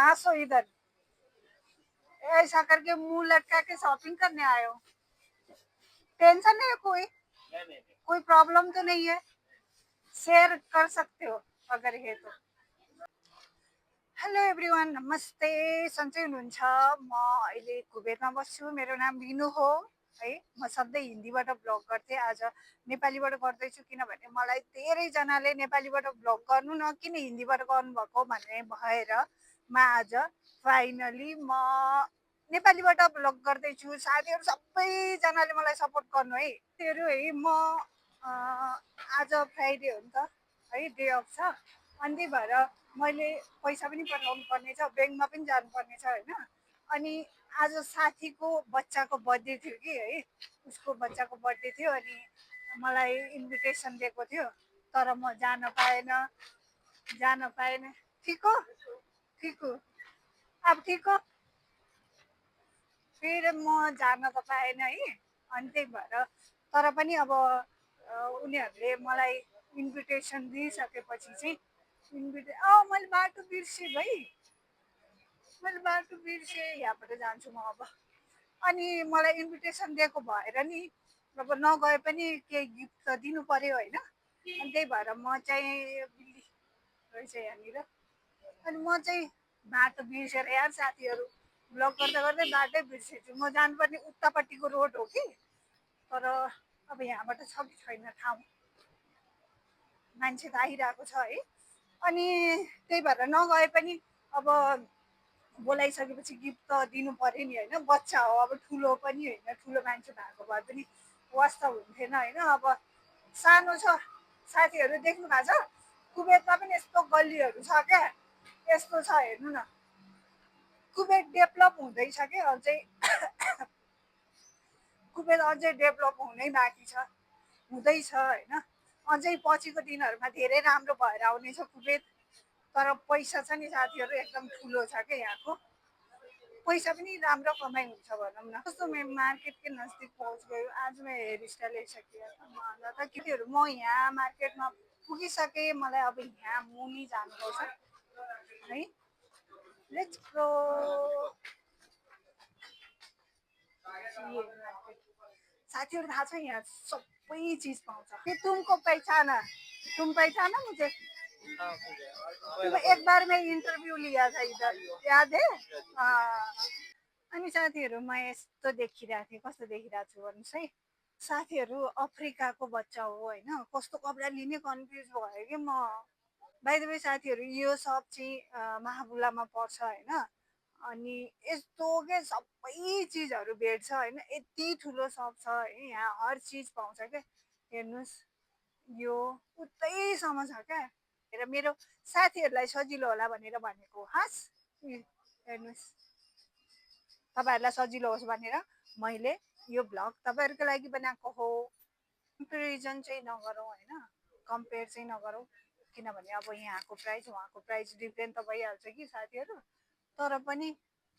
So इधर ऐसा करके मुंह लटका के शॉपिंग करने आए हो? टेंशन नहीं है कोई? कोई प्रॉब्लम तो नहीं है? शेयर कर सकते हो अगर है तो। हेलो एभ्रिवान, नमस्ते। सन्चै हुनुहुन्छ? म अहिले कुवेतमा बस्छु। मेरो नाम बिनु हो है। म सधैँ हिन्दीबाट ब्लग गर्थेँ, आज नेपालीबाट गर्दैछु किनभने मलाई धेरैजनाले नेपालीबाट ब्लग गर्नु न किन हिन्दीबाट गर्नुभएको भन्ने भएर म आज फाइनली नेपालीबाट ब्लग गर्दैछु। साथीहरू सबैजनाले मलाई सपोर्ट गर्नु है। साथीहरू है, म आज फ्राइडे हो नि त है, डे अफ छ। अनि त्यही भएर मैले पैसा पनि पठाउनु पर्ने छ, ब्याङ्कमा पनि जानुपर्ने छ होइन। अनि आज साथीको बच्चाको बर्थडे थियो कि है, उसको बच्चाको बर्थडे थियो। अनि मलाई इन्भिटेसन दिएको थियो तर म जान पाएन। ठिक हो? ठिक हो? अब ठिक हो? फेरि म जान त पाएन है। अनि त्यही भएर तर पनि अब उनीहरूले मलाई इन्भिटेसन दिइसकेपछि चाहिँ मैले बाटो बिर्सेँ भाइ। मैले बाटो बिर्सेँ, यहाँबाट जान्छु म अब। अनि मलाई इन्भिटेसन दिएको भएर नि अब नगए पनि केही गिफ्ट त दिनु पर्यो होइन। अनि त्यही भएर म चाहिँ बिल्ली रहेछ यहाँनिर। अनि म चाहिँ बाटो बिर्सेर यार साथीहरू ब्लग गर्दा गर्दै बाटै बिर्सेछु। म जानुपर्ने उतापट्टिको रोड हो कि, तर अब यहाँबाट छ कि छैन ठाउँ, मान्छे त आइरहेको छ है। अनि त्यही भएर नगए पनि अब बोलाइसकेपछि गिफ्ट त दिनु पर्यो नि होइन। बच्चा हो, अब ठुलो पनि होइन, ठुलो मान्छे भएको भए पनि वास्ता हुन्थेन होइन। अब सानो छ। साथीहरू देख्नु भएको छ, कुवेतमा पनि यस्तो गल्लीहरू छ क्या, यस्तो छ हेर्नु न। कुवेत डेभलप हुँदैछ क्या अझै। कुवेत अझै डेभलप हुनै बाँकी छ, हुँदैछ होइन। अझै पछिको दिनहरूमा धेरै राम्रो भएर आउनेछ कुवेत। तर पैसा छ नि साथीहरू, एकदम ठुलो छ क्या यहाँको। पैसा पनि राम्रो कमाइ हुन्छ भनौँ न। कस्तो मैं मार्केट के नजदीक पहुँच गयो। आज मैं हेयर स्टाइल ऐसा किया था त केटीहरू। म यहाँ मार्केटमा पुगिसकेँ, मलाई अब यहाँ मुनि जानुपर्छ है। Let's go. साथीहरू थाहा छ यहाँ सबै चिज पाउँछ। कि तुमको पहचाना, तुम पहचाना मुझे? तुम एक बार मैं इंटरव्यू लिया था इधर, याद है? अनि साथीहरू म यस्तो देखिरहेको थिएँ। कस्तो देखिरहेको छु भन्नुहोस् है। साथीहरू अफ्रिकाको बच्चा हो होइन। कस्तो कपडा लिने कन्फ्युज भयो कि म। बाइ द वे साथीहरू, यो सब चाहिँ महाबुलामा पर्छ होइन। अनि यस्तो के सबै चिजहरू भेट्छ होइन। यति ठुलो सप छ है, यहाँ हर चिज पाउँछ क्या। हेर्नुहोस्, यो उतैसम्म छ क्या। र मेरो साथीहरूलाई सजिलो होला भनेर भनेको। हस्, हेर्नुहोस्, तपाईँहरूलाई सजिलो होस् भनेर मैले यो भ्लग तपाईँहरूको लागि बनाएको हो। कम्पेरिजन चाहिँ नगरौँ होइन, कम्पेयर चाहिँ नगरौँ। किनभने अब यहाँको प्राइस उहाँको प्राइस डिफ्रेन्ट त भइहाल्छ कि साथीहरू। तर पनि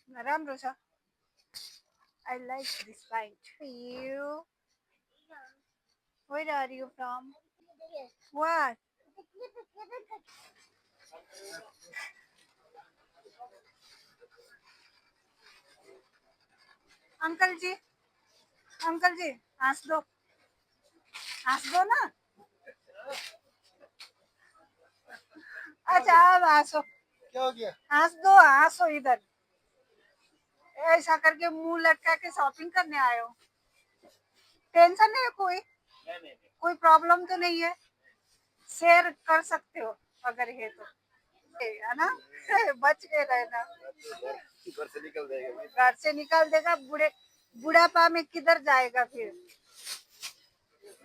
राम्रो छ। I like this white. You where are you from? What? Uncle ji, uncle ji हंस दो, हंस दो ना। अच्छा अब हंसो। क्या हो गया? हंस दो, हंसो इधर। ऐसा करके मुंह लटका के शॉपिंग करने आए हो? टेंशन नहीं है कोई? कोई प्रॉब्लम तो नहीं है? शेयर कर सकते हो अगर है तो, है ना? बच के रहना। घर से निकल देगा, घर से निकाल देगा। बुढ़ापा में किधर जाएगा फिर?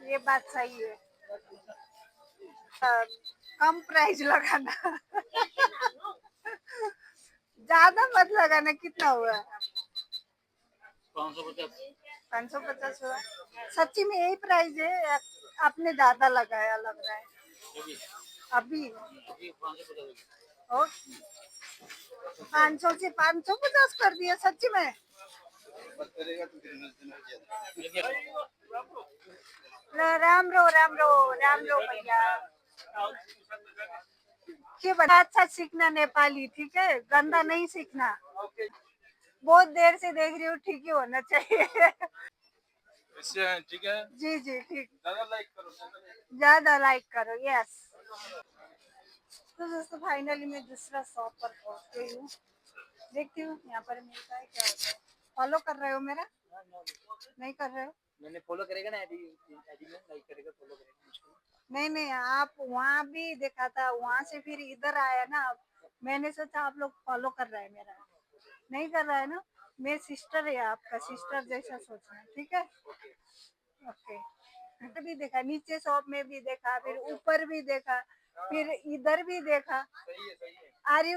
ये बात सही है। कम प्राइस लगाना। ज्यादा मत लगाना। कितना हुआ? 550। 550 हुआ? सच्ची में यही प्राइस है? आपने ज्यादा लगाया लग रहा है अभी। 500 से 550 कर दिया सच्ची में? राम्रो राम्रो राम्रो भैया। कि बड़ा अच्छा सीखना नेपाली, ठीक है, गंदा नहीं सीखना। बहुत देर से देख रही हूँ, ठीक ही होना चाहिए। इससे ठीक है। जी जी ठीक। ज्यादा लाइक करो, ज्यादा लाइक करो, यस। तो दोस्तों फाइनली मैं दूसरा शॉप पर पहुंच गई हूँ। देखती हूँ यहाँ पर मिलता है क्या होता है। फॉलो कर रहे हो मेरा? नहीं कर रहे हो? मैंने फॉलो करेगा ना, आईडी आईडी में लाइक करेगा, फॉलो करेगा मुझको। नहीं नहीं, आप वहाँ भी देखा था, वहाँ से फिर इधर आया ना। मैंने सोचा आप लोग फॉलो कर रहे हैं मेरा। नहीं कर रहा है ना? मेरी सिस्टर है, आपका सिस्टर जैसा सोचना, ठीक है। ओके। इधर भी देखा, नीचे शॉप में भी देखा, फिर ऊपर भी देखा, फिर इधर भी देखा। सही है, सही है। Are you